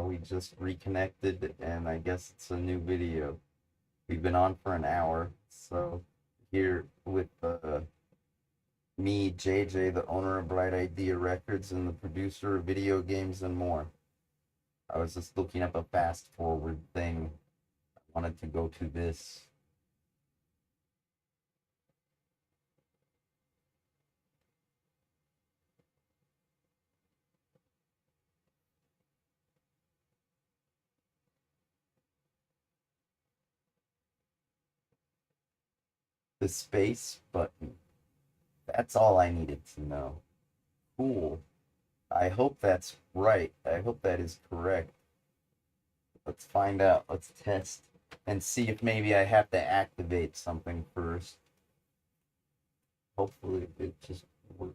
we just reconnected, and I guess it's a new video. We've been on for an hour, so here with me, JJ, the owner of Bright Idea Records and the producer of video games and more. I was just looking up a fast forward thing. I wanted to go to this. The space button. That's all I needed to know. Cool. I hope that's right. I hope that is correct. Let's find out. Let's test and see if maybe I have to activate something first. Hopefully it just works.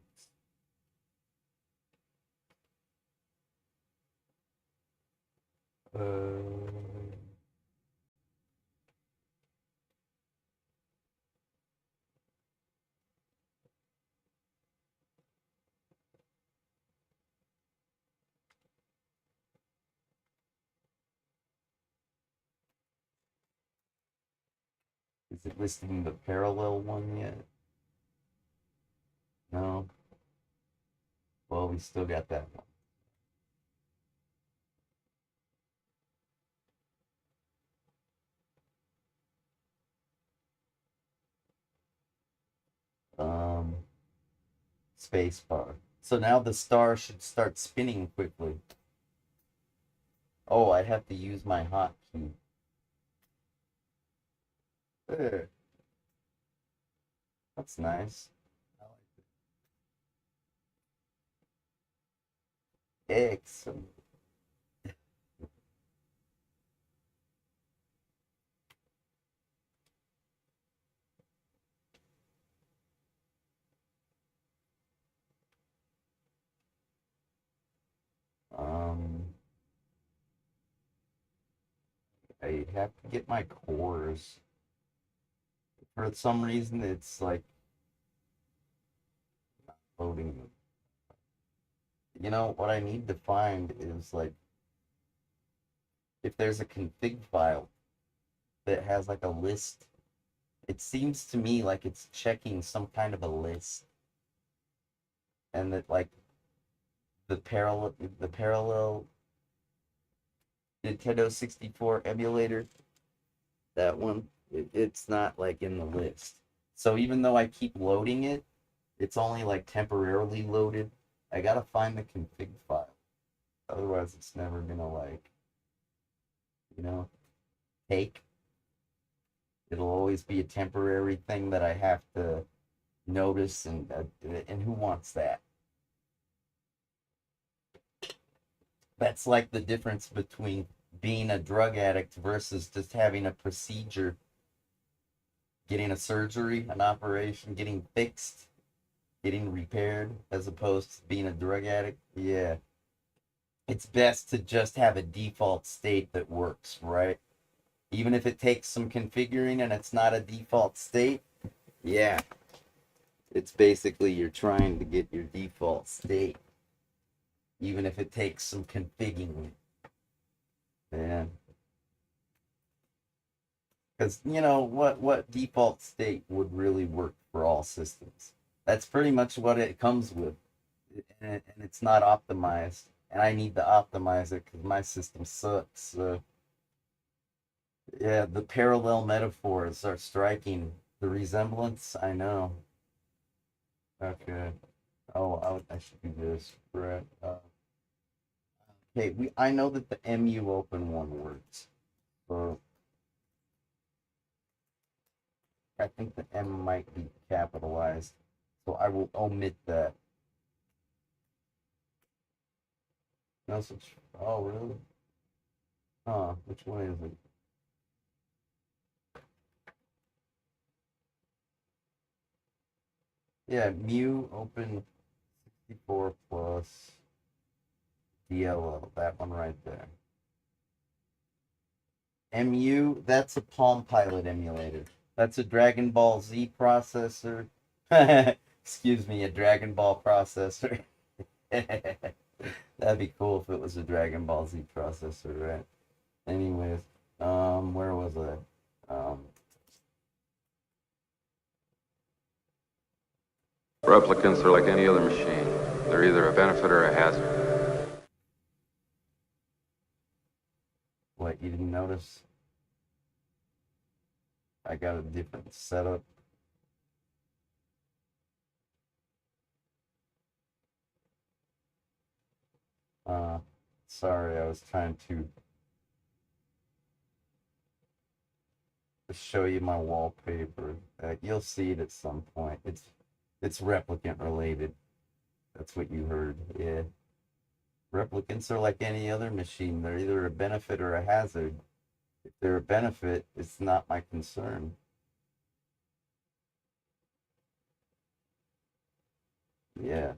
Is it listing the parallel one yet? No. Well, we still got that one. Space bar. So now the star should start spinning quickly. Oh, I have to use my hotkey. There. That's nice. I like it. Excellent. I have to get my cores. For some reason, it's like loading. You know, what I need to find is like if there's a config file that has like a list. It seems to me like it's checking some kind of a list, and that like the parallel Nintendo 64 emulator, that one, it's not like in the list. So even though I keep loading it, it's only like temporarily loaded. I gotta find the config file. Otherwise, it's never gonna like, you know, take. It'll always be a temporary thing that I have to notice, and who wants that? That's like the difference between being a drug addict versus just having a procedure, getting a surgery, an operation, getting fixed, getting repaired, as opposed to being a drug addict. Yeah. It's best to just have a default state that works, right? Even if it takes some configuring and it's not a default state, yeah. It's basically you're trying to get your default state, even if it takes some configuring. Yeah. Because, you know, what default state would really work for all systems? That's pretty much what it comes with. And it's not optimized. And I need to optimize it because my system sucks. So, yeah, the parallel metaphors are striking. The resemblance, I know. Okay. Oh, I should do this. Right. Okay, I know that the MU open one works. So I think the M might be capitalized. So I will omit that. No such. Oh, really? Huh, which one is it? Yeah, mu open 64 plus DLL, that one right there. MU, that's a Palm Pilot emulator. That's a Dragon Ball Z processor. Excuse me, a Dragon Ball processor. That'd be cool if it was a Dragon Ball Z processor, right? Anyways, where was I? Replicants are like any other machine. They're either a benefit or a hazard. What, you didn't notice? I got a different setup. Uh, Sorry, I was trying to show you my wallpaper. You'll see it at some point. It's replicant related. That's what you heard. Yeah. Replicants are like any other machine. They're either a benefit or a hazard. If they're a benefit, it's not my concern. Yeah.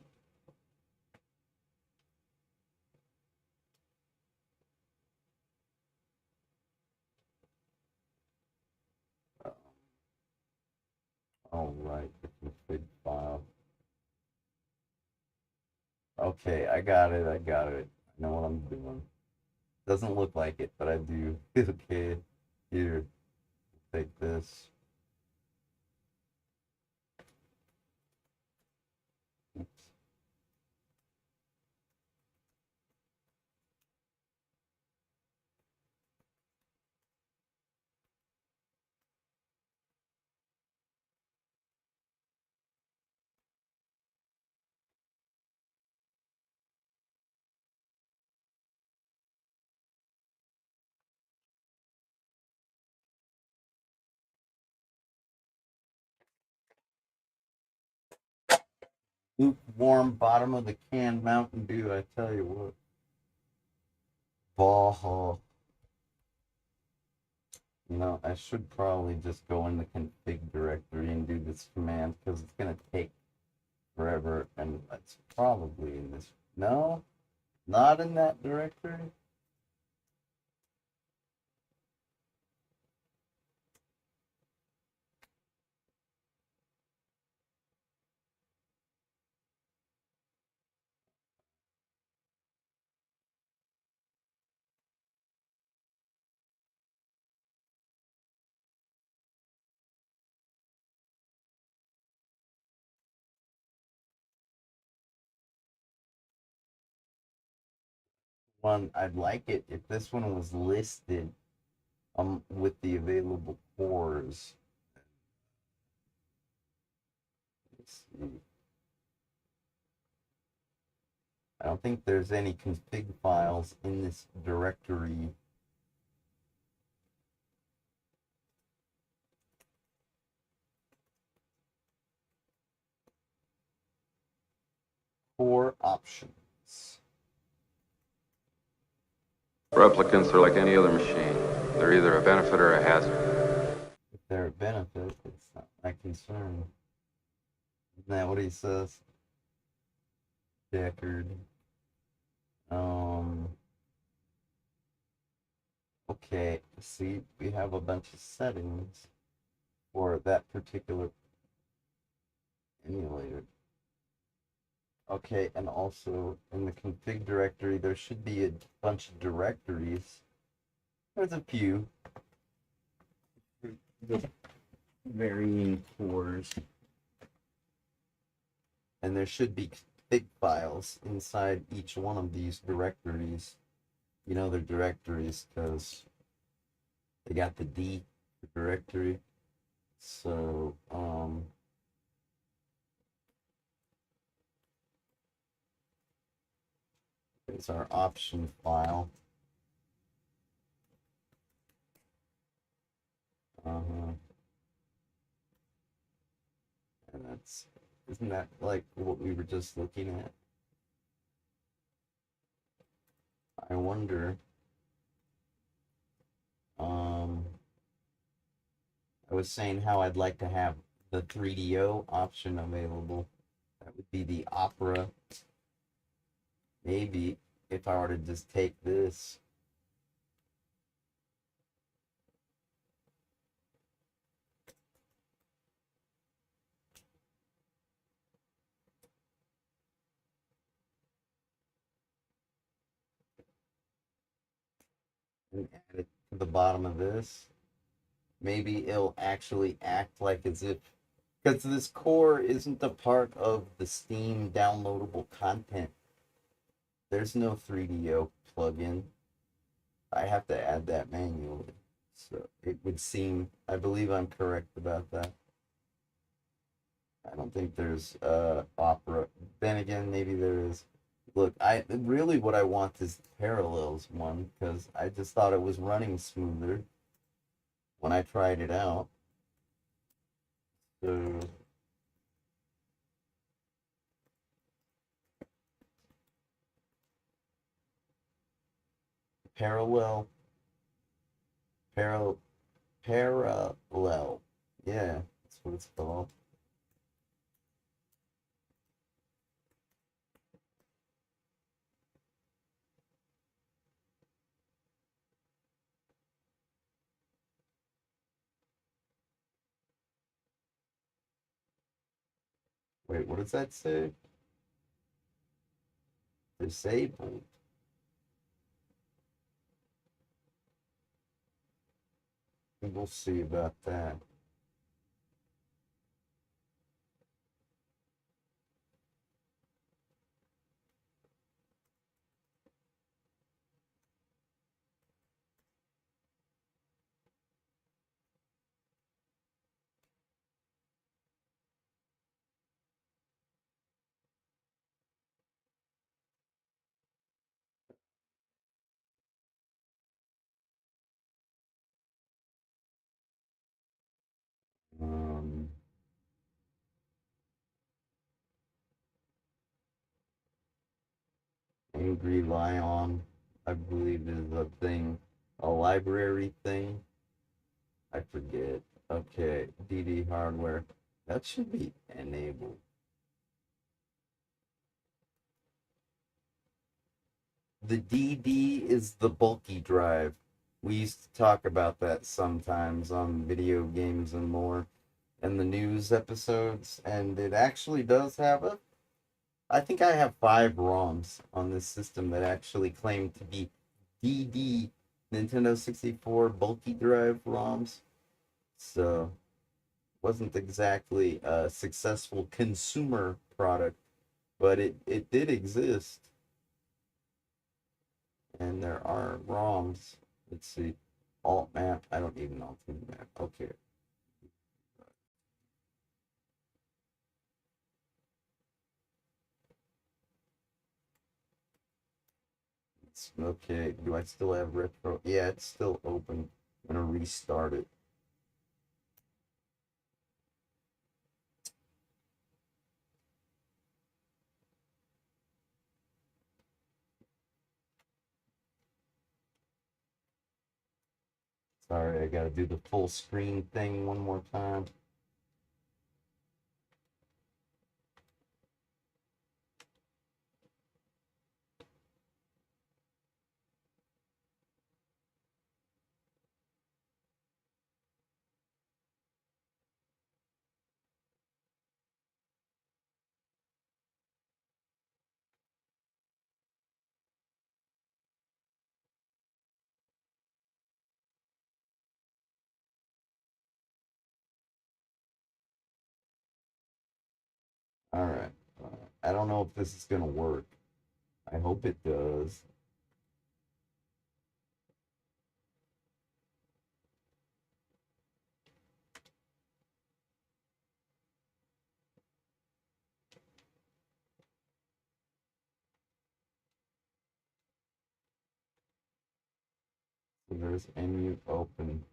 All right, the config file. Okay, I got it. I got it. I know what I'm doing. Doesn't look like it, but I do. Okay, here, take this. Oops. Lukewarm bottom of the can Mountain Dew, I tell you what. Ball. You know, I should probably just go in the config directory and do this command because it's going to take forever, and it's probably in this. No, not in that directory. One, I'd like it if this one was listed with the available cores. Let's see. I don't think there's any config files in this directory. Core options. Replicants are like any other machine. They're either a benefit or a hazard. If they're a benefit, it's not my concern. Isn't that what he says? Deckard. Okay, see, we have a bunch of settings for that particular emulator. Okay, and also in the config directory, there should be a bunch of directories. There's a few. The varying cores. And there should be config files inside each one of these directories. You know they're directories because they got the D for directory. So, it's our option file. And that's, isn't that like what we were just looking at? I wonder, I was saying how I'd like to have the 3DO option available. That would be the Opera. Maybe if I were to just take this. and add it to the bottom of this. Maybe it'll actually act like as if, because this core isn't a part of the Steam downloadable content. There's no 3DO plugin. I have to add that manually. So it would seem, I believe I'm correct about that. I don't think there's Opera. Then again, maybe there is. Look, I really what I want is the Parallels one because I just thought it was running smoother when I tried it out. So parallel, parallel, parallel. Yeah, that's what it's called. Wait, what does that say? Disabled. We'll see about that. Um, Angry Lion, I believe is a thing, a library thing. I forget. Okay, DD hardware. That should be enabled. The DD is the bulky drive. We used to talk about that sometimes on video games and more and the news episodes, and it actually does have a. I think I have 5 ROMs on this system that actually claim to be DD Nintendo 64 bulky drive ROMs. So wasn't exactly a successful consumer product, but it did exist. And there are ROMs. Let's see. Alt map. I don't need an alt map. Okay. Okay. Do I still have retro? Yeah, it's still open. I'm gonna restart it. Sorry, I gotta do the full screen thing one more time. All right. I don't know if this is gonna work. I hope it does. So there's MU open.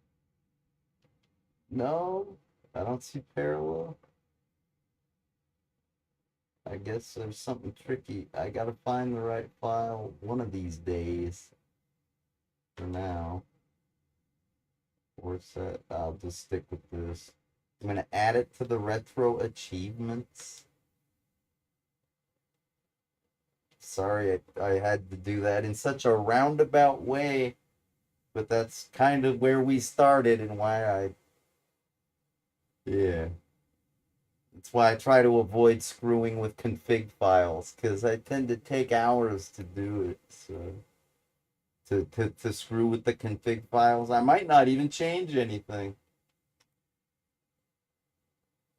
No, I don't see parallel. I guess there's something tricky. I gotta find the right file one of these days. For now, where's that? I'll just stick with this. I'm gonna add it to the retro achievements. Sorry, I had to do that in such a roundabout way, but that's kind of where we started and why yeah. That's why I try to avoid screwing with config files, because I tend to take hours to do it, so. to screw with the config files. I might not even change anything.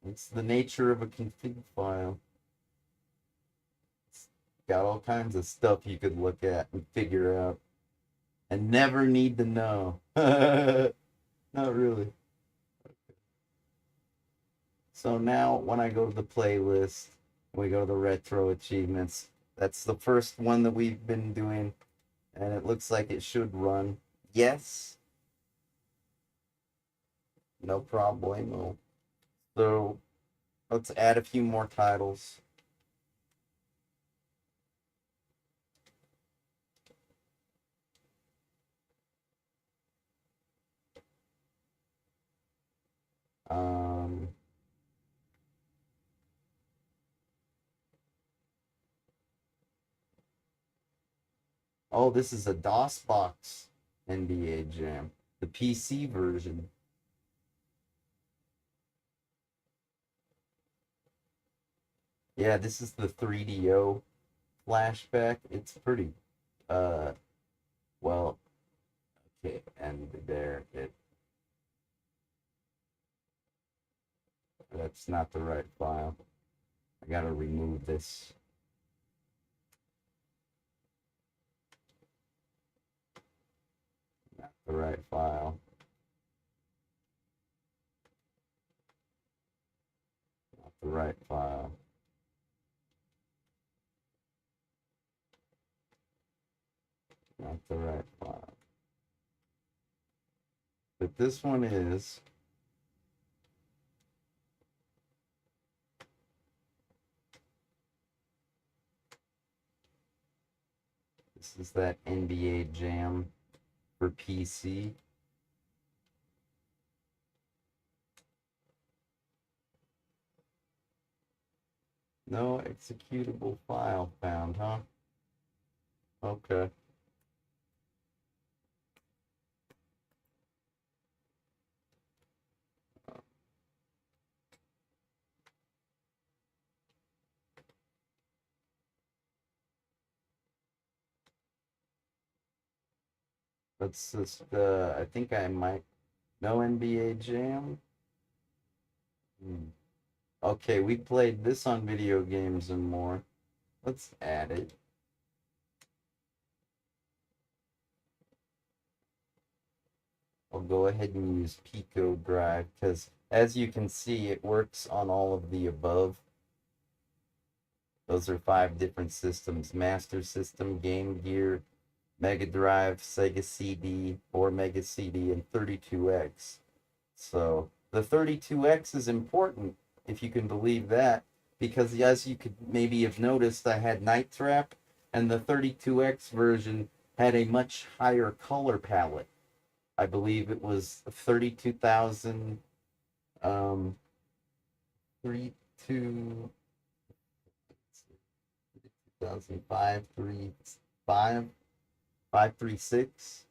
It's the nature of a config file. It's got all kinds of stuff you could look at and figure out and never need to know. Not really. So now when I go to the playlist, we go to the retro achievements. That's the first one that we've been doing, and it looks like it should run. Yes. No problemo. So let's add a few more titles. Oh, this is a DOSBox NBA Jam, the PC version. Yeah, this is the 3DO flashback. It's pretty, well, okay, and there it. That's not the right file. I gotta remove this. Not the right file. Not the right file. Not the right file. But this one is. This is that NBA Jam for PC. No executable file found, huh? Okay. Let's just, I think I might, no NBA Jam? Okay, we played this on Video Games and More. Let's add it. I'll go ahead and use Pico Drive because, as you can see, it works on all of the above. Those are 5 different systems: Master System, Game Gear, Mega Drive, Sega CD, or Mega CD, and 32X. So the 32X is important, if you can believe that, because as you could maybe have noticed, I had Night Trap, and the 32X version had a much higher color palette. I believe it was 32,000, 32, 2005, 536,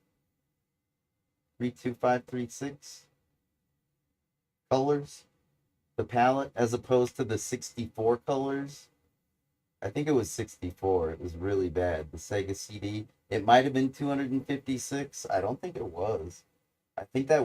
32536 colors, the palette, as opposed to the 64 colors. I think it was 64. It was really bad. The Sega CD. It might have been 256. I don't think it was. I think that